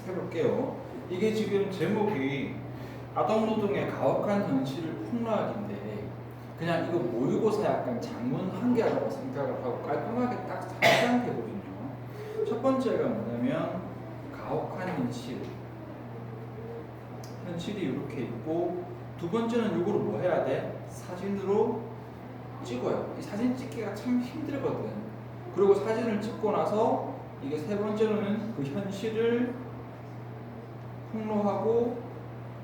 해볼게요. 이게 지금 제목이 아동노동의 가혹한 현실을 폭로하기인데 그냥 이거 모의고사 약간 장문 한 개라고 생각을 하고 깔끔하게 딱 3단계거든요. 첫 번째가 뭐냐면 가혹한 현실이 이렇게 있고, 두 번째는 이거를 뭐 해야 돼? 사진으로 찍어요. 이 사진 찍기가 참 힘들거든. 그리고 사진을 찍고 나서 이게 세 번째로는 그 현실을 폭로하고,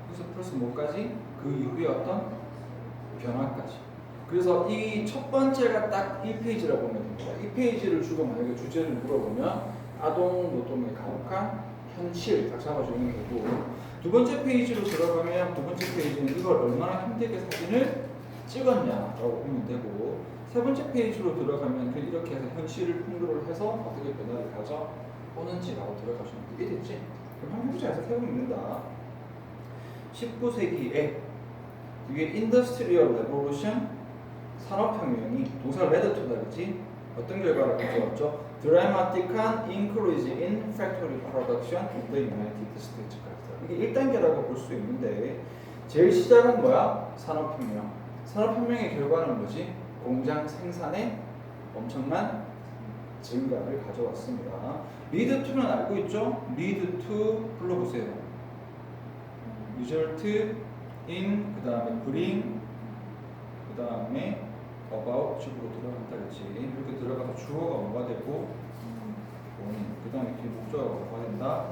그래서 플러스 뭐까지? 그 이후에 어떤 변화까지. 그래서 이 첫 번째가 딱 1페이지라고 보면 됩니다. 이 페이지를 주고 만약에 주제를 물어보면 아동 노동의 가혹한 현실 딱 잡아주는 거고, 두 번째 페이지로 들어가면 두 번째 페이지는 이걸 얼마나 힘들게 사진을 찍었냐라고 보면 되고, 세 번째 페이지로 들어가면 이렇게 해서 현실을 풍부를 해서 어떻게 변화를 가져오는지라고 들어가시면 되겠지. 그럼 한번 해보자 해서 해보면 된다. 19세기에 이게 인더스트리얼 레볼루션 산업혁명이 동사 레드 투다 그지? 어떤 결과를 가져왔죠? 드라마틱한 increase in factory production in the United States까지. 이게 1단계라고 볼 수 있는데, 제일 시작은 뭐야? 산업혁명. 산업혁명의 결과는 뭐지? 공장 생산의 엄청난 증가를 가져왔습니다. lead to는 알고 있죠? lead to 불러보세요. result in, 그 다음에 bring, 그 다음에 about 식으로 들어간다 그랬지. 이렇게 들어가서 주어가 뭐가 되고 원인, 그 다음에 뒤에 목적어가 뭐가 된다?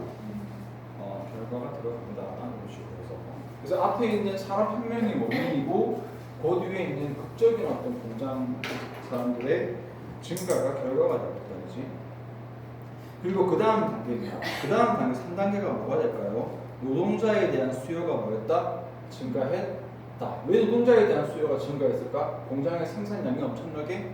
결과가 들어갑니다. 이런 식으로 해서. 그래서 앞에 있는 산업혁명의 원인이고 그 뒤에 있는 극적인 어떤 공장 사람들의 증가가 결과가 되겠다 그지. 그리고 그 다음 단계입니다. 그 다음 단계 3단계가 뭐가 될까요? 노동자에 대한 수요가 뭐였다? 증가했다. 왜 노동자에 대한 수요가 증가했을까? 공장의 생산량이 엄청나게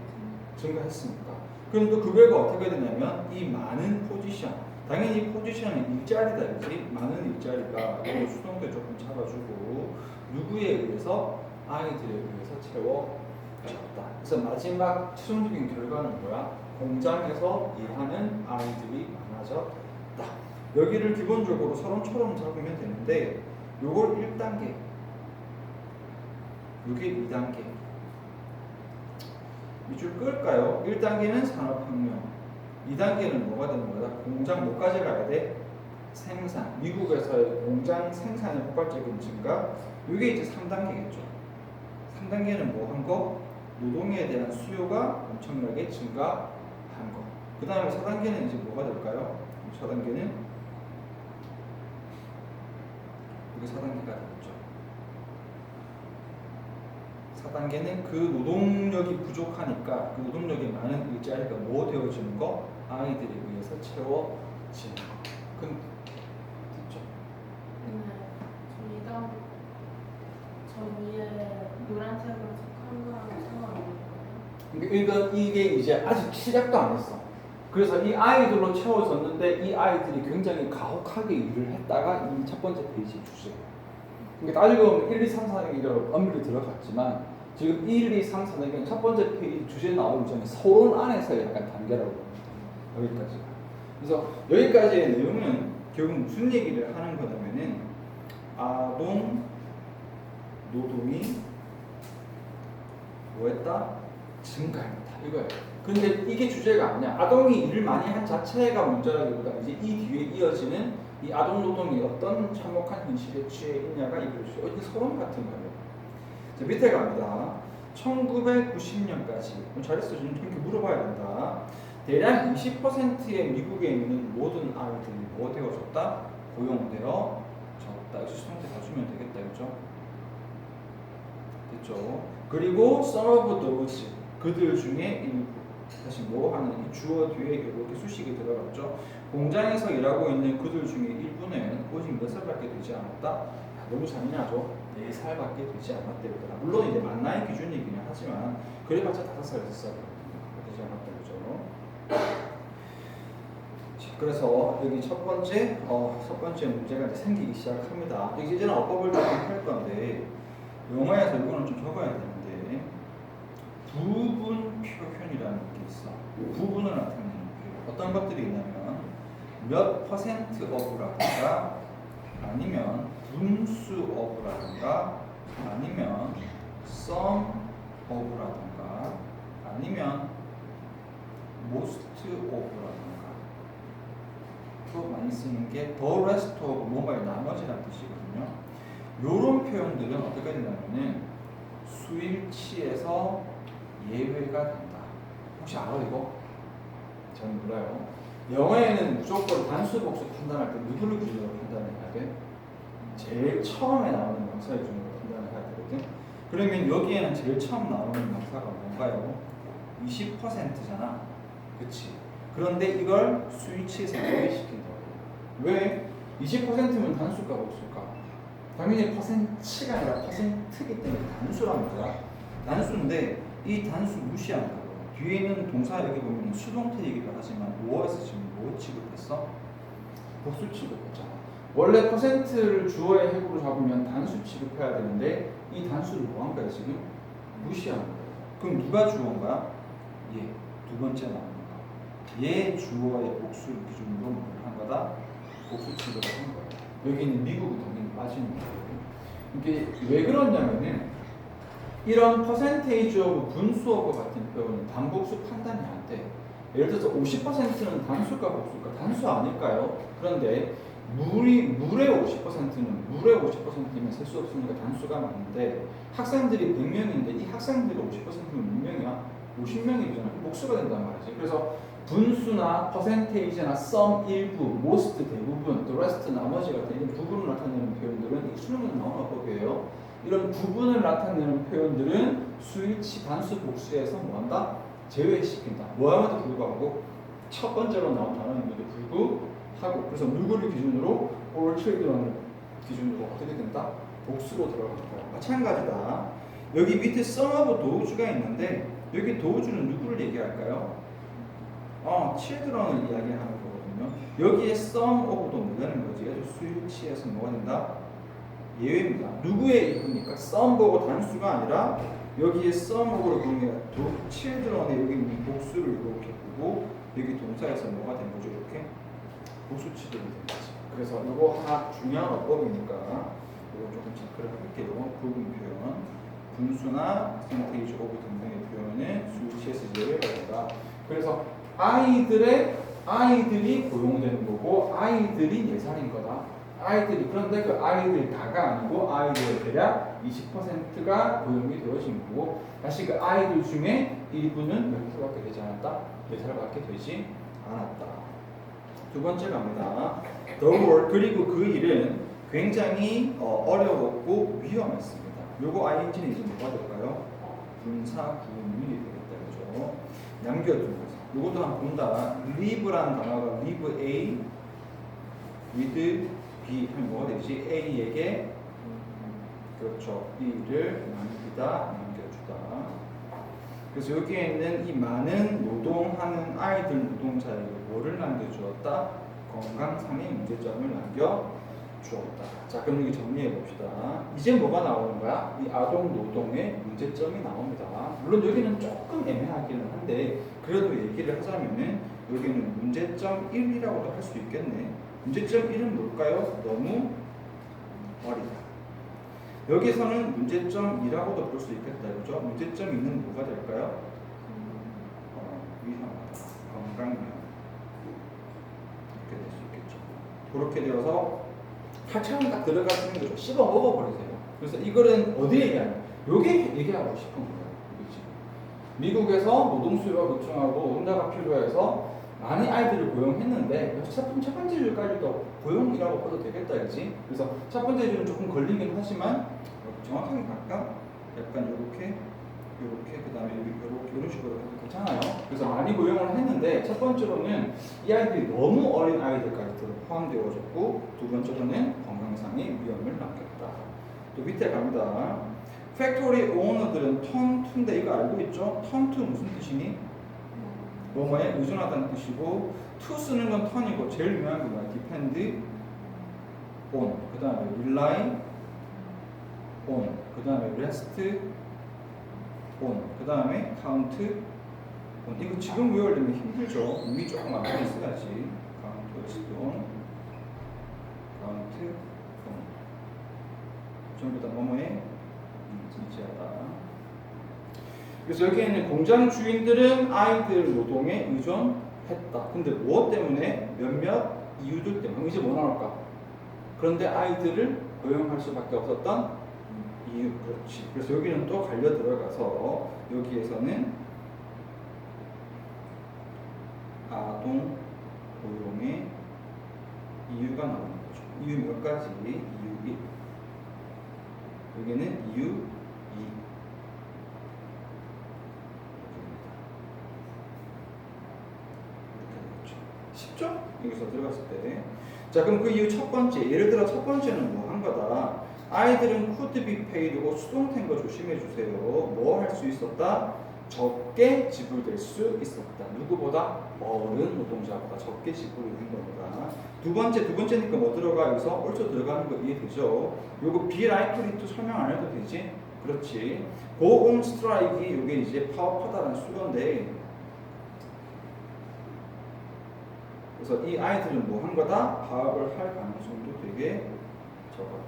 증가했으니까. 그럼 또 그 결과 어떻게 되냐면 이 많은 포지션, 당연히 포지션은 일자리다 그지? 많은 일자리가 이거 수동태 조금 잡아주고 누구에 의해서? 아이들에 의해서 채워졌다. 그래서 마지막 최종적인 결과는 뭐야? 공장에서 일하는 아이들이 많아졌다. 여기를 기본적으로 서론처럼 잡으면 되는데 요걸 1단계, 요게 2단계. 밑줄 끌까요? 1단계는 산업혁명, 2단계는 뭐가 되는 거다? 공장 뭐까지 가야 돼? 생산. 미국에서의 공장 생산의 폭발적인 증가. 이게 이제 3단계겠죠. 3단계는 뭐 한 거? 노동에 대한 수요가 엄청나게 증가한 거. 그 다음에 4단계는 이제 뭐가 될까요? 4단계는 이게 4단계가 되겠죠. 4단계는 그 노동력이 부족하니까 그 노동력이 많은 일자리가 뭐 되어지는 거? 아이들에 의해서 채워지는 거. 그럼 됐죠? 저 위에 노란색으로 한 거랑 상관없는 그러니까 이게 이제 아직 시작도 안 했어. 그래서 이 아이들로 채워졌는데 이 아이들이 굉장히 가혹하게 일을 했다가 이 첫 번째 페이지 주제예요. 그러니까 따지고 보면 1, 2, 3, 4단계로 엄밀히 들어갔지만 지금 1, 2, 3, 4단계는 첫 번째 페이지 주제 나오기 전에 서론 안에서의 약간 단계라고 봅니다. 여기까지. 그래서 여기까지의 내용은 결국 무슨 얘기를 하는 거냐면은 아동 노동이 뭐했다? 증가했다. 이거예요. 근데 이게 주제가 아니야. 아동이 일을 많이 한 자체가 문제라기보다 이제 이 뒤에 이어지는 이 아동 노동이 어떤 참혹한 현실에 취해 있냐가 이걸 주요. 이게 서론 같은 거예요. 자, 밑에 갑니다. 1990년까지. 잘했어. 지금 이렇게 물어봐야 된다. 대략 20%의 미국에 있는 모든 아이들이 뭐 되어졌다? 고용되어졌다. 여기서 수동태 다 주면 되겠다. 그렇죠? 됐죠? 그리고 some of those, 그들 중에 일부. 다시 뭐 하는 이 주어 뒤에 이렇게 수식이 들어갔죠. 공장에서 일하고 있는 그들 중에 일부는 오직 몇 살밖에 되지 않았다. 너무 잔인하죠. 4살밖에 되지 않았대요. 물론 이제 만 나이 기준이긴 하지만 그래봤자 5살, 6살 되지 않았다 그죠. 그래서 여기 첫 번째 문제가 이제 생기기 시작합니다. 이제는 어법을 좀 할 건데 영어에서 이거는 좀 적어야 되는데 부분 표현이라는 게 있어. 부분을 나타내는 표현. 어떤 것들이 있냐면 몇 퍼센트 of라든가 아니면 분수 of라든가 아니면 sum of라든가 아니면 most of라든가 또 많이 쓰는 게 the rest of 뭐뭐의 나머지라는 뜻이거든요. 요런 표현들은 어떻게 된다면은 수일치에서 예외가 된다. 혹시 알아 이거? 전 몰라요. 영어에는 무조건 단수 복수 판단할 때 누구를 기준으로 판단해야 돼? 제일 처음에 나오는 명사의 기준으로 판단을 해야 되거든. 그러면 여기에는 제일 처음 나오는 명사가 뭔가요? 20%잖아. 그치? 그런데 이걸 수일치에서 예외시킨다고. 왜? 20%면 단수일까 복수일까? 당연히 퍼센트가 아니라 퍼센트이기 때문에 단수라는 거야. 단수인데 이 단수 무시한다고. 뒤에 있는 동사 여기 보면 수동태이기도 하지만 5어에서 지금 뭐 취급했어? 복수 취급했잖아. 원래 퍼센트를 주어의 핵으로 잡으면 단수 취급해야 되는데 이 단수를 뭐 한 거야 지금? 무시하는 거야. 그럼 누가 주어인 거야? 얘. 두 번째 나오는 거. 얘 주어의 복수를 기준으로 뭘 한 거다? 복수 취급을 한 거야. 여기는 미국이 당연히 빠지는 거예요. 이게 왜 그러냐면은 이런 퍼센테이지 오브 분수 오브 같은 표현은 단복수 판단이 안 돼. 예를 들어서 50%는 단수일까 복수일까? 단수 아닐까요? 그런데 물의 50%는 물의 50%이면 셀 수 없으니까 단수가 맞는데 학생들이 100명인데 이 학생들이 50%면 몇 명이야? 50명이잖아. 복수가 된단 말이지. 그래서 분수나 퍼센테이지나 sum 일부, most 대부분, the rest 나머지 같은 이런 부분을 나타내는 표현들은 이 수능에서 나오는 어법이에요. 이런 부분을 나타내는 표현들은 수일치 단수 복수에서 뭐한다? 제외시킨다. 뭐함에도 불구하고 첫 번째로 나온 단어임에도 불구하고 그래서 누구를 기준으로 or children을 기준으로 어떻게 된다? 복수로 들어갈 거야. 마찬가지다. 여기 밑에 sum of 도우주가 있는데 여기 도우주는 누구를 얘기할까요? children을 이야기하는 거거든요. 여기에 sum of도 뭐라는 거지? 수일치에서 뭐가 된다? 예외입니다. 누구의 일부니까 sum 보고 단수가 아니라 여기에 sum of를 보는 게 children의 여기 있는 복수를 이렇게 보고 여기 동사에서 뭐가 된 거죠? 이렇게 복수 취급이 된 거지. 그래서 이거 하나 중요한 어법이니까 이거 조금 체크를 해볼게요. 부분 표현, 분수나 퍼센테이지 오브 등등의 표현은 수일치에서 예외가 된다. 그래서 아이들이 고용되는 거고 아이들이 예산인 거다. 아이들이 그런데 그 아이들 다가 아니고 아이들의 대략 20%가 고용이 되어진 거고 다시 그 아이들 중에 일부는 몇 프로밖에 되지 않았다? 4살밖에 되지 않았다. 두 번째 갑니다. The work 그리고 그 일은 굉장히 어려웠고 위험했습니다. 요거 ing는 이제 뭐가 될까요? 분사 구문이 되겠다 그죠? 남겨두면서 요것도 한번 본다. live라는 단어가 live A with B 하면 뭐가 되지? A에게 그렇죠. B를 남겨주다. 그래서 여기에 있는 이 많은 노동하는 아이들 노동자에게 뭐를 남겨주었다? 건강상의 문제점을 남겨주었다. 자, 그럼 여기 정리해 봅시다. 이제 뭐가 나오는 거야? 이 아동 노동의 문제점이 나옵니다. 물론 여기는 조금 애매하기는 한데 그래도 얘기를 하자면은 여기는 문제점 1이라고도 할 수 있겠네. 문제점 1은 뭘까요? 너무 어리다. 여기서는 문제점 2라고도 볼 수 있겠다. 그죠? 문제점 2는 뭐가 될까요? 위험하다. 건강위험. 이렇게 될 수 있겠죠. 그렇게 되어서 칼처럼 딱 들어가시는 거죠. 씹어 먹어버리세요. 그래서 이거는 어디에 얘기하냐? 요게 얘기하고 싶은 거예요. 그렇지? 미국에서 노동 수요가 급증하고 응답가 필요해서 많이 아이들을 고용했는데 첫 번째 줄까지도 고용이라고 봐도 되겠다 그지? 그래서 첫 번째 줄은 조금 걸리긴 하지만 정확하게 갈까? 약간 요렇게 그 다음에 요렇게 이런 식으로 해도 괜찮아요. 그래서 많이 고용을 했는데 첫 번째로는 이 아이들이 너무 어린 아이들까지 포함되어졌고 두 번째로는 건강상의 위험을 남겼다. 또 밑에 갑니다. 팩토리 오너들은 턴2인데 이거 알고 있죠? 턴2 무슨 뜻이니? 뭐뭐에 의존하다는 뜻이고 to 쓰는 건 턴이고 제일 유명한 게 뭐야? depend on 그 다음에 rely on 그 다음에 rest on 그 다음에 count on 이거 지금 외우려면 힘들죠? 이미 조금 알고 있어야지 count, rest on 전부 다 뭐뭐에 의지하다. 그래서 여기에는 공장 주인들은 아이들 노동에 의존했다. 근데 무엇 때문에? 몇몇 이유들 때문에. 이제 뭐 나올까? 그런데 아이들을 고용할 수밖에 없었던 이유. 그렇지. 그래서 여기는 또 갈려 들어가서 여기에서는 아동 고용의 이유가 나오는 거죠. 이유 몇 가지? 이유 1. 여기는 이유 2. 쉽죠? 여기서 들어갔을 때. 자, 그럼 그 이유 첫 번째. 예를 들어 첫 번째는 뭐 한 거다. 아이들은 could be paid고 수동태인 거 조심해 주세요. 뭐 할 수 있었다? 적게 지불될 수 있었다. 누구보다? 어른 노동자보다 적게 지불이 된 겁니다. 두 번째니까 뭐 들어가? 여기서 also 들어가는 거 이해되죠? 요거 be likely to 설명 안 해도 되지? 그렇지. go on strike 요게 이제 파업하다라는 수건데, 그래서 이 아이들은 뭐 한 거다? 파업을 할 가능성도 되게 적었다.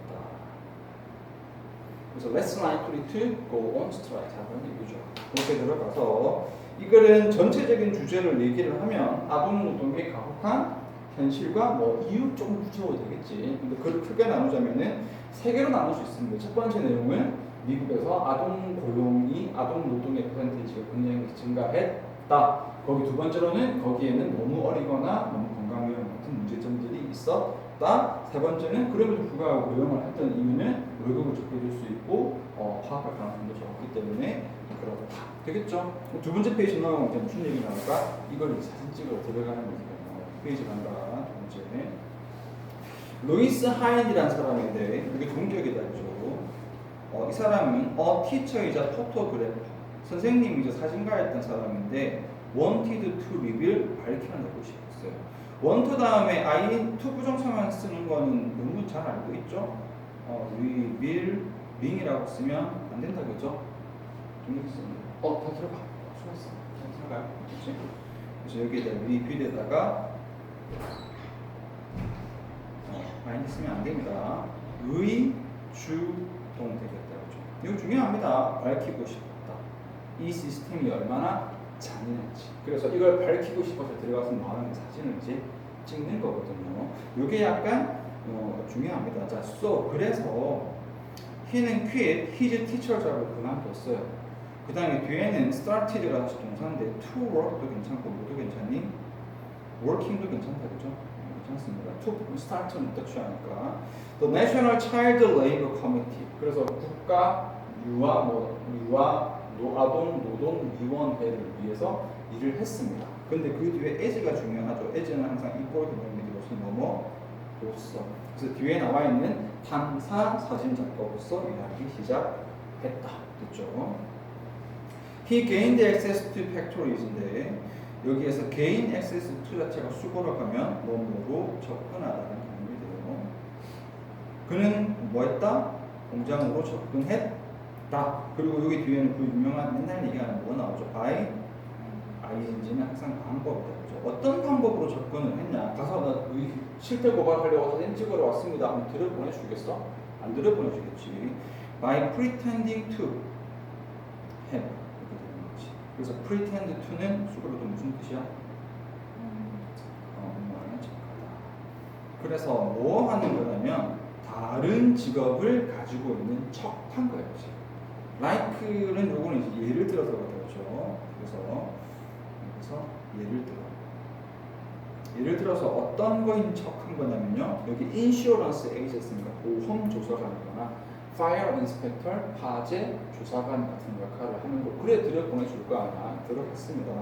그래서 less likely to go on strike 하는 얘기죠. 그렇게 들어가서 이거는 전체적인 주제를 얘기를 하면 아동 노동의 가혹한 현실과 뭐 이유 좀 붙여도 되겠지. 근데 그걸 크게 나누자면은 세 개로 나눌 수 있습니다. 첫 번째 내용은 미국에서 아동 노동의 퍼센티지가 굉장히 증가했다. 거기 두 번째로는 거기에는 너무 어리거나 너무 건강 위험 같은 문제점들이 있었다. 세 번째는 그럼에도 불구하고 고용을 했던 이유는 월급을 적게 줄 수 있고 파업할 가능성도 적기 때문에 그렇다. 되겠죠? 두 번째 페이지 나오면 이제 무슨 얘기 나올까? 이걸 사진 찍으러 들어가는 거니까요. 페이지 간다. 두 번째. 루이스 하인이라는 사람인데 이게 동격이다 죠. 이 사람은 티처이자 포토그래퍼 선생님이자 사진가였던 사람인데 wanted to reveal 밝혀내고 싶었어요. want 다음에 I to 부정사만 쓰는 거는 너무 잘 알고 있죠. reveal 링이라고 쓰면 안 된다 그죠? 더 들어가. 수고했어. 더 들어가요. 그렇지? 그래서 여기에다 reveal에다가 많이 쓰면 안 됩니다. 주동 되겠다 그죠? 이거 중요합니다. 밝히고 싶었다. 이 시스템이 얼마나 잔인한지. 그래서 이걸 밝히고 싶어서 들어가서 말하는 사진을 이제 찍는 거거든요. 이게 약간 중요합니다. 자, 그래서 he는 quit, his teacher 잡을 그만뒀어요. 그 다음에 뒤에는 started가 다시 동사인데 to work도 괜찮고 뭐도 괜찮니? working도 괜찮다 그죠? 괜찮습니다. to start는 또 취하니까. The National Child Labor Committee. 그래서 국가 아동 노동위원회를 위해서 일을 했습니다. 근데 그 뒤에 as가 중요하죠. as는 항상 이꼴 동명이로서 뭐뭐로서. 그래서 뒤에 나와 있는 탐사 사진 작가로서 일하기 시작했다. 됐죠? He gained access to factories인데 여기에서 gain access to 자체가 수고로 가면 뭐뭐로 접근하다는 개념이 돼요. 그는 뭐했다? 공장으로 접근했다. 그리고 여기 뒤에는 그 유명한 맨날 얘기하는 뭐 나오죠? by ing는 항상 방법이다. 그렇죠? 어떤 방법으로 접근을 했냐? 가서 나 실태 고발하려고 사진 찍으러 왔습니다. 하면 들여보내주겠어? 안 들여보내주겠지. by pretending to have. 그래서 pretend to는 수고로도 무슨 뜻이야? 말하는 척하다. 그래서 뭐 하는 거냐면 다른 직업을 가지고 있는 척한 거예요. like는 요거는 이제 예를 들어서 그렇죠. 그래서 예를 들어서 어떤 거인 척한 거냐면요. 여기 insurance agency니까 보험 조사관이거나 fire inspector 화재 조사관 같은 역할을 하는 거. 그래 들여보내줄 거 아니야. 들어갔습니다.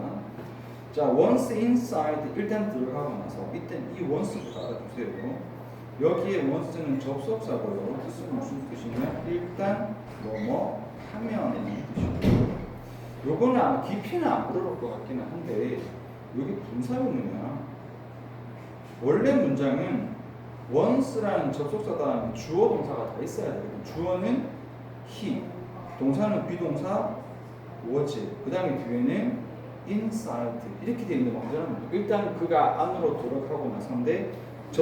자, once inside 일단 들어가고 나서 이때 이 once부터 알아두세요. 여기에 once는 접속사고요. 뜻은 무슨 뜻이냐면 일단 뭐뭐 하면의 뜻이고 요거는 아마 깊이는 안 물어볼 것 같기는 한데 여기 분사구문이야. 원래 문장은 once라는 접속사 다음에 주어 동사가 다 있어야 되거든. 주어는 he, 동사는 비동사 was, 그 다음에 뒤에는 inside 이렇게 되어 있는 완전한 문장. 일단 그가 안으로 들어가고 나서인데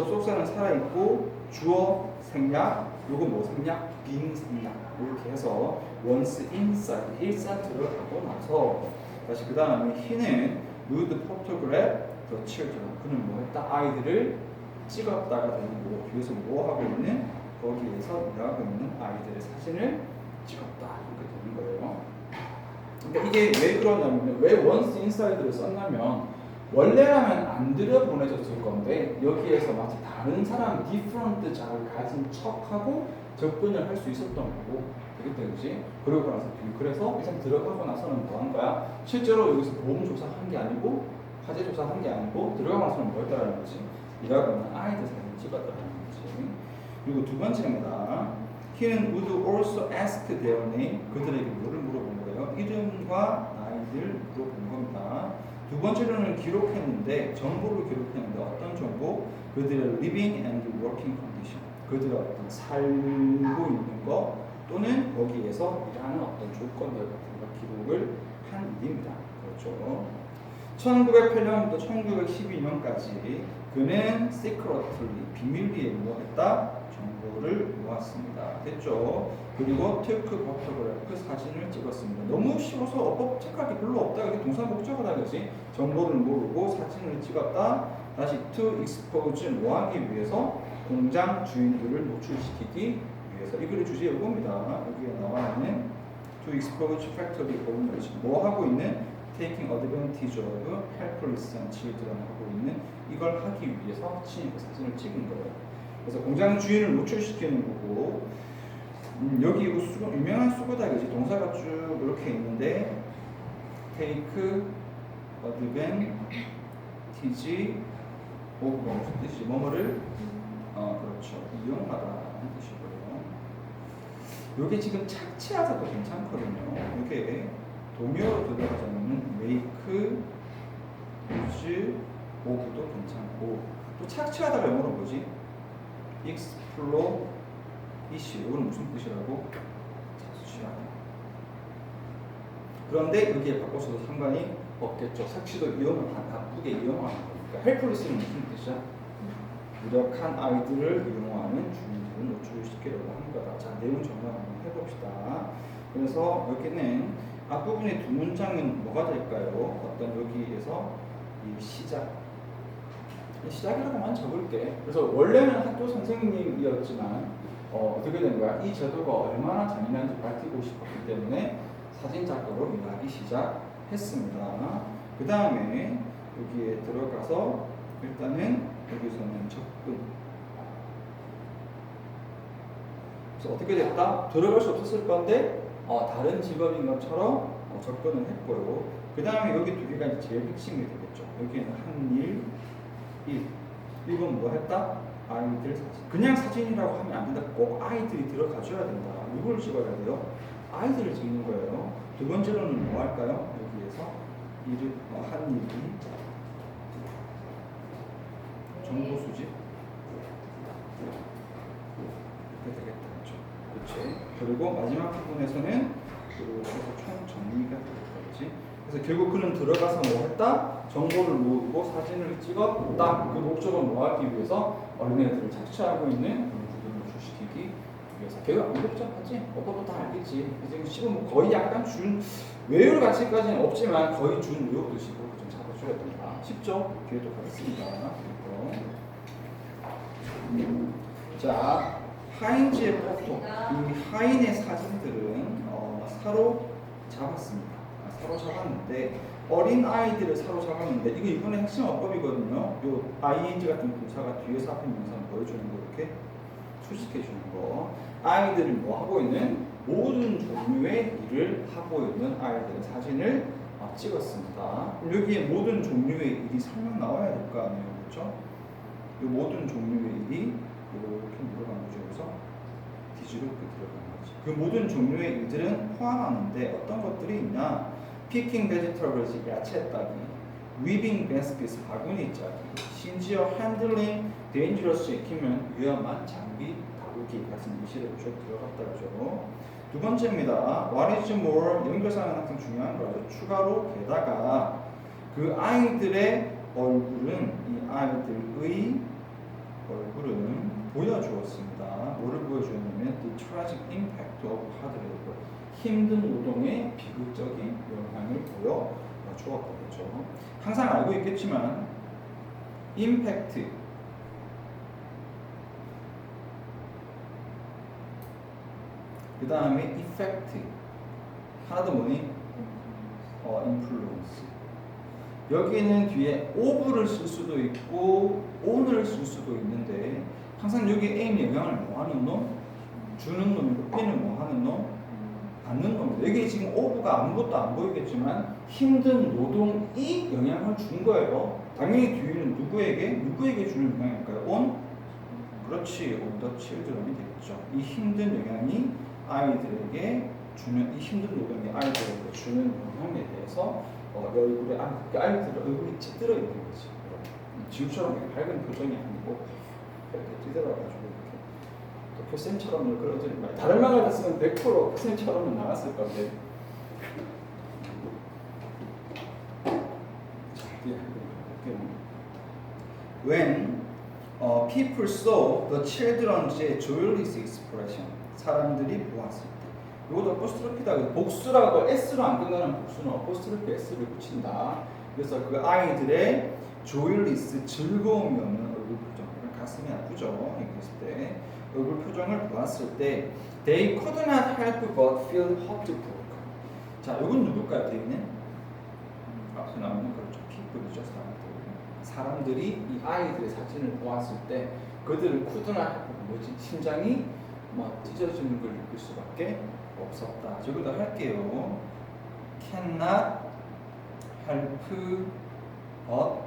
접속사는 살아있고 주어 생략, 요거 뭐 생략? being 생략 이렇게 해서 once inside 일단 들어가고 나서 다시 그 다음에 he는 would photograph the children 그는 뭐 했다? 아이들을 찍었다가 되는 거고 뒤에서 뭐 하고 있는? 거기에서 일하고 있는 아이들의 사진을 찍었다 이렇게 되는 거예요. 그러니까 이게 왜 그러냐면 왜 once inside를 썼냐면 원래라면 안 들여보내졌을 건데 여기에서 마치 다른 사람 different 자를 가진 척하고 접근을 할 수 있었던 거고 되겠다 그지? 그러고 나서 그래서 일단 들어가고 나서는 뭐 한 거야? 실제로 여기서 보험 조사한 게 아니고 화재 조사한 게 아니고 들어가고 나서는 뭐 했다라는 거지? 일하고 있는 아이들 사진을 찍었다라는 거지. 그리고 두 번째입니다. He는 would also ask their name 그들에게 뭐를 물어본 거예요? 이름과 나이를 물어본 겁니다. 두 번째로는 기록했는데 정보를 기록했는데 어떤 정보? 그들의 living and working condition 그들의 어떤 살고 있는 거 또는 거기에서 일하는 어떤 조건들 같은 거 기록을 한 일입니다. 그렇죠. 1908년부터 1912년까지 그는 secretly 비밀리에 뭐 했다? 정보를 모았습니다. 됐죠? 그리고 took photograph 사진을 찍었습니다. 너무 쉬워서 어법 체크할 게 별로 없다. 이게 동사 목적어다 그지? 정보를 모르고 사진을 찍었다. 다시 to expose 뭐하기 위해서 공장 주인들을 노출시키기 위해서 이글의 주제 이겁니다. 여기에 나와 있는 to expose factory owners 뭐 하고 있는 taking advantage of helpless children 하고 있는 이걸 하기 위해서 친구 사진을 찍은 거예요. 그래서 공장 주인을 노출시키는 거고 여기 이거 유명한 수거다 그지? 동사가 쭉 이렇게 있는데 take advantage of 무슨 뜻이지? 뭐뭐를 그렇죠 이용하다는 뜻이고요. 이게 지금 착취하다도 괜찮거든요. 이게 동요로 들어가자면 make use of도 괜찮고 또 착취하다가 영어로 뭐지? explore issue 이건 무슨 뜻이라고? 착취하다. 그런데 여기에 바꿔서도 상관이 없겠죠. 착취도 이용을 나쁘게 이용하는 거니까. helpless는 무슨 뜻이야? 무력한 아이들을 이용하는 주인들을 노출시키려고 하는 거다. 자, 내용 정리 한번 해봅시다. 그래서 여기는 앞부분의 두 문장은 뭐가 될까요? 어떤 여기에서 이 시작이라고만 적을게. 그래서 원래는 학교 선생님이었지만 어떻게 된 거야? 이 제도가 얼마나 잔인한지 밝히고 싶었기 때문에 사진 작가로 일하기 시작했습니다. 그 다음에 여기에 들어가서 일단은 여기서는 접근. 그래서 어떻게 됐다? 들어갈 수 없었을 건데 다른 직업인 것처럼 접근을 했고요. 그 다음에 여기 두 개가 이제 제일 핵심이 되겠죠. 여기에는 한 일, 이건 뭐 했다? 아이들 사진. 그냥 사진이라고 하면 안 된다. 꼭 아이들이 들어가줘야 된다. 누구를 찍어야 돼요? 아이들을 찍는 거예요. 두 번째로는 뭐 할까요? 여기에서 한 일이 정보 수집 이렇게 되겠죠. 그렇지. 그리고 마지막 부분에서는 그리고 총 정리가 되겠지. 그래서 결국 그는 들어가서 뭐 했다? 정보를 모으고 사진을 찍었다. 그 목적은 뭐 하기 위해서 어린애들을 착취하고 있는 분들을 노출시키기 위해서. 결국 안 복잡하지? 오빠도 다 알겠지. 지금 시험 뭐 거의 약간 준 외울 가치까지는 없지만 거의 준 외우듯이 그렇게 좀 잡아줘야 된다. 쉽죠? 뒤에 또 가겠습니다. 자, 하인즈의 포토. 이 하인의 사진들은 사로잡았습니다. 사로잡았는데 어린 아이들을 사로잡았는데 이번에 핵심 어법이거든요. 요 ing 같은 동사가 뒤에서 앞에 명사를 보여주는 거 이렇게 수식해 주는 거. 아이들을 뭐 하고 있는 모든 종류의 일을 하고 있는 아이들의 사진을 찍었습니다. 여기에 모든 종류의 일이 설명 나와야 될 거 아니에요, 그렇죠? 이 모든 종류의 일이 이렇게 들어간 거죠. 그래서 뒤지로 이렇게 들어간 거지. 그 모든 종류의 일들은 포함하는데 어떤 것들이 있냐? Picking vegetables, 야채 따기, weaving baskets, 바구니 짜기, 심지어 handling dangerous equipment, 위험한 장비 다루기 같은 예시를 쭉 들어갔다 그죠. 두 번째입니다. What is more, 연결사는 항상 중요한 거죠. 추가로 게다가 그 아이들의 얼굴은 이 아이들의 보여주었습니다. 뭐를 보여주었냐면 the tragic impact of hard labor. 힘든 노동의 비극적인 영향을 보여주었거든요. 항상 알고 있겠지만 impact 그 다음에 effect 하나 더 뭐니? influence. 여기에는 뒤에 of를 쓸 수도 있고 on을 쓸 수도 있는데 항상 여기 A는 영향을 뭐 하는 놈? 주는 놈이고 B는 뭐 하는 놈? 받는 놈입니다. 여기 지금 of가 아무것도 안 보이겠지만 힘든 노동이 영향을 준 거예요. 당연히 뒤에는 누구에게 주는 영향일까요? on? 그렇지, on the children이 되겠죠. 이 힘든 영향이 아이들에게 주는 이 힘든 노동이 아이들에게 주는 영향에 대해서 얼굴에 아이들 얼굴이 찌들어 있는 거지. 지우처럼 이렇게 밝은 표정이 아니고 이렇게 찌들어가지고 이렇게 또 교쌤처럼 그러더니 말 다른 말 같았으면 100% 교쌤처럼은 나왔을 건데. When people saw the children's joyless expression, 사람들이 보았을 때. 이것도 어포스트로피다. 복수라고 S로 안 끝나는 복수는 어포스트로피 S를 붙인다. 그래서 그 아이들의 joyless 즐거움이 없는 얼굴 표정, 가슴이 아프죠. 이거 했을 때 얼굴 표정을 보았을 때, they could not help but feel heartbroken. 자, 이건 누굴까요? 대인은 앞에 나오는 그렇죠. people이죠. 사람들이 이 아이들의 사진을 보았을 때 그들은 쿠드나 뭐지 심장이 막 찢어지는 걸 느낄 수밖에 없었다. 저기도 할게요. cannot help but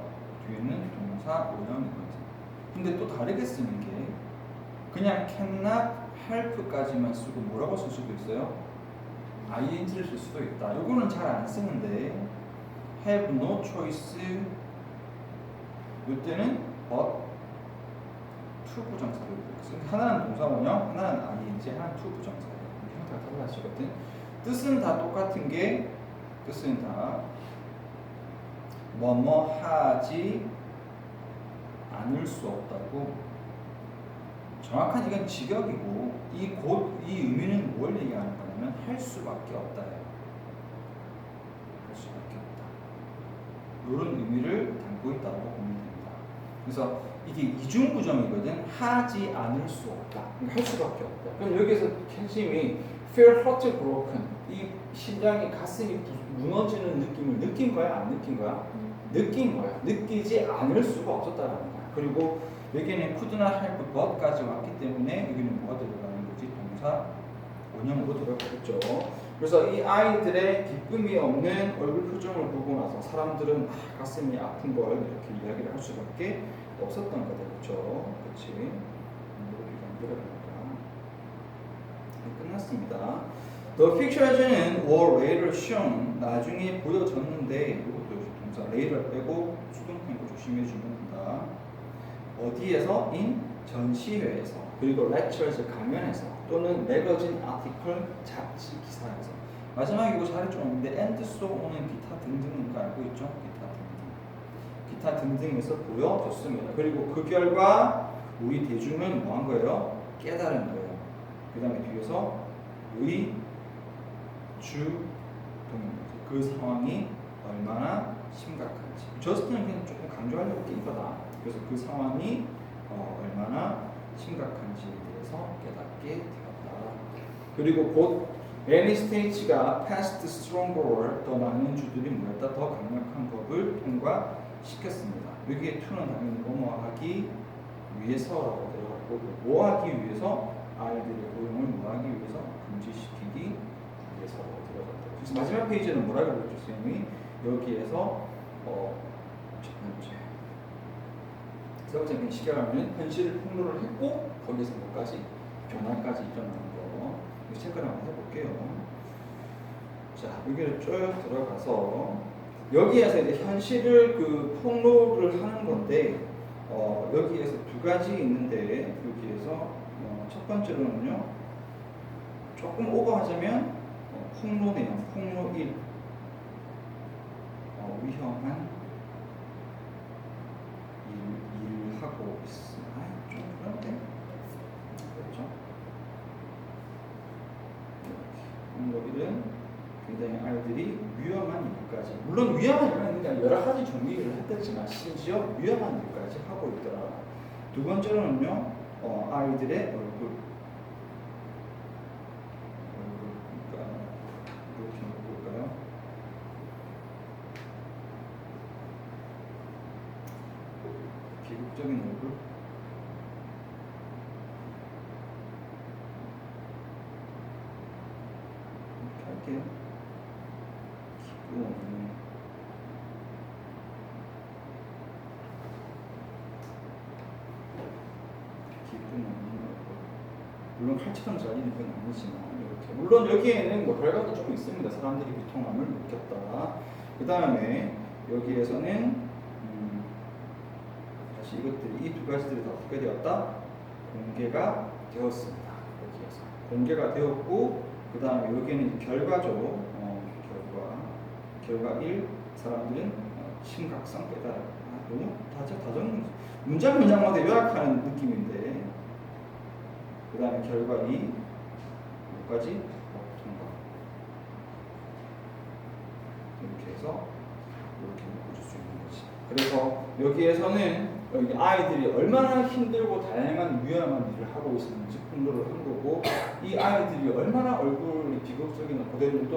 뒤에는 동사 오형이거든. 근데 또 다르게 쓰는 게 그냥 cannot help까지만 쓰고 뭐라고 쓸 수도 있어요? ing를 쓸 수도 있다. 이거는 잘 안 쓰는데 have no choice 이때는 but to 부정사를 이렇게 하나는 동사 원형, 하나는 ing, 하나는 to 부정사예요. 형태가 달라지거든. 뜻은 다 똑같은 게 뜻은 다 뭐뭐 하지 않을 수 없다고. 정확한 이건 직역이고 이 의미는 뭘 얘기하는 거냐면 할 수밖에 없다예요. 할 수밖에 없다. 이런 의미를 담고 있다고 보면 됩니다. 그래서 이게 이중부정이거든. 하지 않을 수 없다. 할 수밖에 없다. 그럼 여기서 핵심이 feel heartbroken. 이 심장이 가슴이 무너지는 느낌을 느낀 거야? 안 느낀 거야? 느낀 거야. 느끼지 않을 수가 없었다는 거야. 그리고 여기는 could나 help but까지 왔기 때문에 여기는 뭐가 들어가는 거지? 동사 원형으로 들어가겠죠. 그래서 이 아이들의 기쁨이 없는 얼굴 표정을 보고 나서 사람들은 가슴이 아픈 걸 이렇게 이야기를 할 수밖에 없었던 거다. 그렇죠? 그렇지? 이렇게 만들어갑니다. 끝났습니다. The pictures는 were later shown. 나중에 보여졌는데 이것도 동사 later 빼고 수동태고 조심해 주면 된다. 어디에서? in 전시회에서, 그리고 lectures 강연에서, 또는 매거진 아티클 잡지 기사에서. 마지막에 이거 잘했죠. 근데 and so on은 기타 등등인 거 알고 있죠? 기타 등등에서 보여줬습니다. 그리고 그 결과 우리 대중은 뭐 한 거예요? 깨달은 거예요. 그 다음에 뒤에서 우리 주 그 상황이 얼마나 심각한지. 저스트는 그냥 조금 강조하려고 낀 거다. 그래서 그 상황이 얼마나 심각한지에 대해서 깨닫게 되었다. 그리고 곧 many states가 past stronger, 더 많은 주들이 모였다. 더 강력한 법을 통과시켰습니다. 여기에 to는 당연히 뭐뭐 하기 위해서라고 들어갔고, 뭐 하기 위해서? 아이들의 고용을 뭐 하기 위해서? 금지시키기 위해서라고 들어갔다. 그래서 마지막 페이지는 뭐라고 그랬죠? 선생님이 여기에서 첫 번째 세 번째 시켜가면 현실을 폭로를 했고 거기서 뭐까지? 변화까지 일어나는 거. 이거 체크를 한번 해볼게요. 자, 여기를 쭉 들어가서 여기에서 이제 현실을 그 폭로를 하는 건데 여기에서 두 가지 있는데 여기에서 첫 번째로는요 조금 오버하자면 폭로 내용, 폭로 1 위험한 일을 하고 있으나 좀 그런데 일은 굉장히 아이들이 위험한 일까지, 물론 위험한 일은 그냥 여러 가지 종류를 했겠지만 심지어 위험한 일까지 하고 있더라. 두 번째로는요, 아이들의 얼굴, 그러니까 이렇게 볼까요? 비극적인 얼굴. 이렇게 할게요. 기쁨 없는 얼굴. 물론 칼처럼 잘리는 건 아니지만 이렇게. 물론 여기에는 뭐 결과도 좀 있습니다. 사람들이 비통함을 느꼈다. 그 다음에 여기에서는 다시 이것들이 이 두 가지들이 다 어떻게 되었다? 공개가 되었습니다. 여기에서 공개가 되었고, 그 다음에 여기에는 결과죠. 결과 1, 사람들은 심각성 깨달음. 너무 다정 문장마다 요약하는 느낌인데, 그 다음에 결과 2, 여기까지 통과. 이렇게 해서 이렇게 묶어줄 수 있는 거지. 그래서 여기에서는 여기 아이들이 얼마나 힘들고 다양한 위험한 일을 하고 있었는지 폭로를 한 거고, 이 아이들이 얼마나 얼굴이 비극적인 고된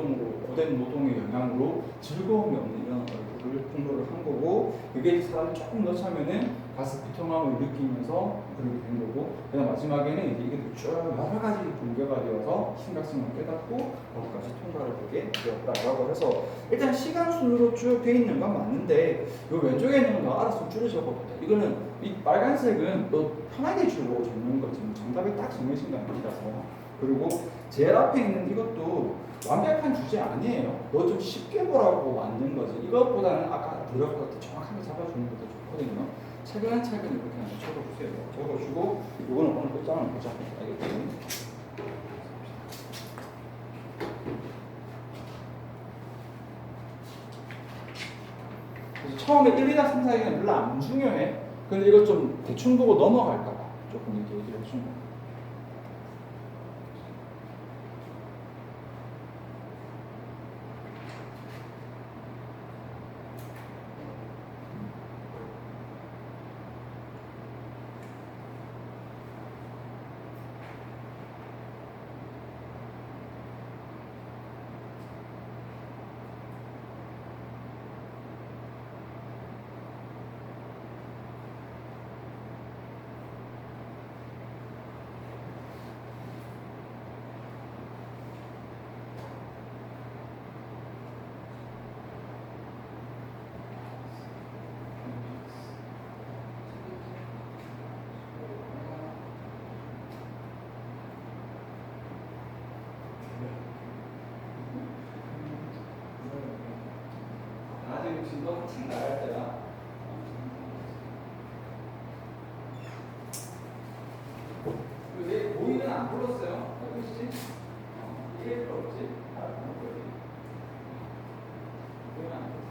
노동의 영향으로 즐거움이 없는 이런 얼굴을 폭로를 한 거고, 그게 사람이 조금 더 차면은 가슴 비통함을 느끼면서 그렇게 된 거고, 그다음 마지막에는 이게 쭉 여러 가지 공개가 되어서 심각성을 깨닫고 거기까지 통과를 하게 되었다라고 해서, 일단 시간 순으로 쭉 돼 있는 건 맞는데, 이 왼쪽에 있는 건 너 알아서 줄여 적어도 돼. 이거는 이 빨간색은 너 편하게 주로 적는 거지, 정답이 딱 정해진 게 아니라서. 그리고 제일 앞에 있는 이것도 완벽한 주제 아니에요. 너 좀 쉽게 보라고 만든 거지. 이것보다는 아까 들어가서 정확하게 잡아주는 것도 좋거든요. 차근차근 이렇게 한번 적어주세요. 적어주고, 이거는 오늘 끝장을 보자. 알겠지? 그래서 처음에 1, 2단, 3, 4기는 별로 안 중요해. 근데 이거 좀 대충 보고 넘어갈까봐 조금 이렇게 얘기를 해주는 거야. 지금 너 한참 나갈 때야. 왜 모의는 안 불렀어요? 그렇지? 이게 필요 없지? 모의는 안 불렀어.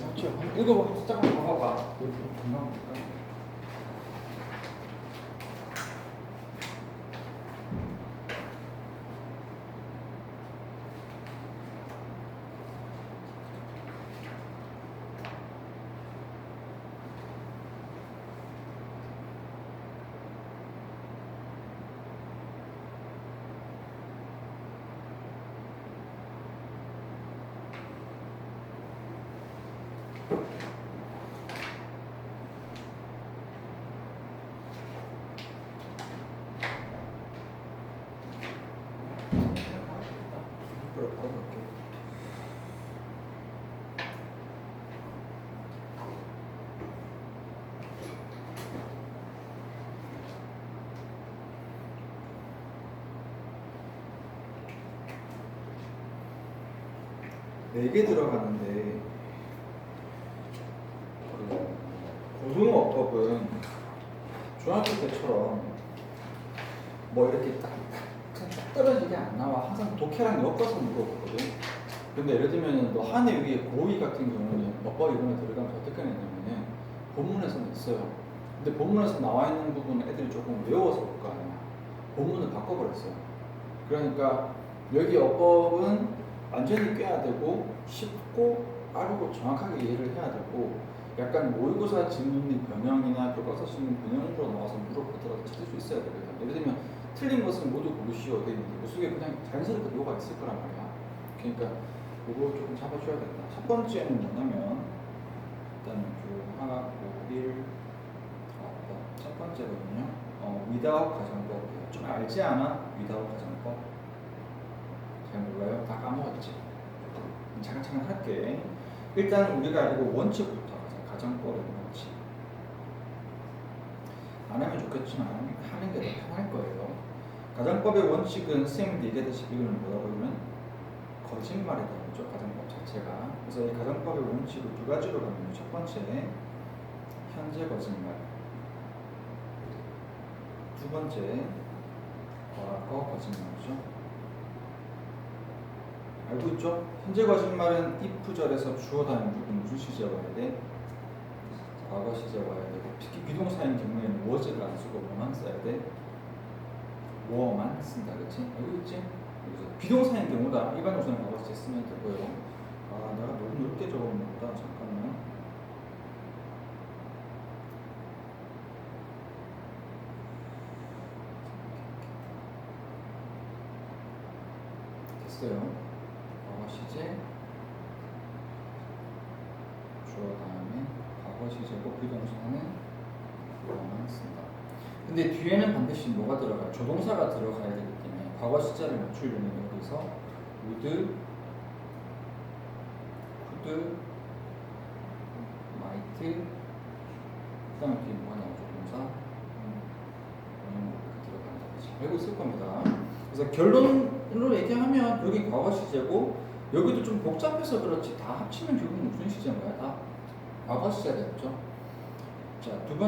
맞죠? 읽어봐. 잠깐 봐봐. 금방 볼까? 바로 볼게. 네 개 들어가는데 고등어법은 중학교 때처럼 뭐 이렇게 딱 떨어지게 안 나와. 항상 독해랑 엮어서 물어보거든. 근데 예를 들면 너 한해 위에 고의 같은 경우는 어법 이론에 들어가면 어떻게 하냐면은 본문에서는 있어요. 근데 본문에서 나와 있는 부분은 애들이 조금 외워서 올 거 아니야. 본문을 바꿔버렸어요. 그러니까 여기 어법은 완전히 꿰야 되고 쉽고 빠르고 정확하게 이해를 해야 되고 약간 모의고사 질문의 변형이나 교과서 질문 변형으로 나와서 물어보더라도 찾을 수 있어야 되거든. 예를 들면 틀린 것은 모두 고르시오 돼 있는데 그 속에 그냥 자연스럽게 요가 있을 거란 말이야. 그러니까 그거 조금 잡아줘야겠다. 첫 번째는 뭐냐면 일단 교학 5일 첫 번째거든요. 위다웃 가정법이에요. 좀 알지 않아? 위다웃 가정법? 잘 몰라요? 다 까먹었지? 잠깐 할게. 일단 우리가 이거 원칙부터 하자. 가정법의 원칙. 안 하면 좋겠지만 하는 게 더 편할 거예요. 가정법의 원칙은 선생님도 얘기하듯이 이거는 뭐라고 하면 거짓말이다. 그렇죠? 가정법 자체가. 그래서 이 가정법의 원칙을 두 가지로 가면 첫 번째 현재 거짓말, 두 번째 과거 거짓말이죠. 알고 있죠? 현재 거짓말은 if절에서 주어 다음 부분 무슨 시제 와야 돼? 과거 시제 와야 되고 특히 비동사인 경우에는 was를 안 쓰고 뭐만 써야 돼? 뭐만 쓴다, 그렇지? 알고 있지? 그래서 비동사인 경우다. 일반 동사는 과거 시제 쓰면 되고요. 아, 내가 너무 넓게 적었나 보다. 잠깐만. 됐어요. 과거 시제 주어 다음에 과거 시제고 비동사는 뭐만 쓴다. 근데 뒤에는 반드시 뭐가 들어가요? 조동사가 들어가야 되기 때문에 과거 시제를 맞추려면 여기서 would, could, might 그 다음에 뒤에 뭐가 나오죠? 동사 이렇게 들어간다. 알고 있을 겁니다. 그래서 결론으로 얘기하면 여기 과거 시제고 여기도 좀 복잡해서 그렇지 다 합치면 결국 무슨 시제인 거야? 다 과거 시제가 됐죠. 자, 두 번째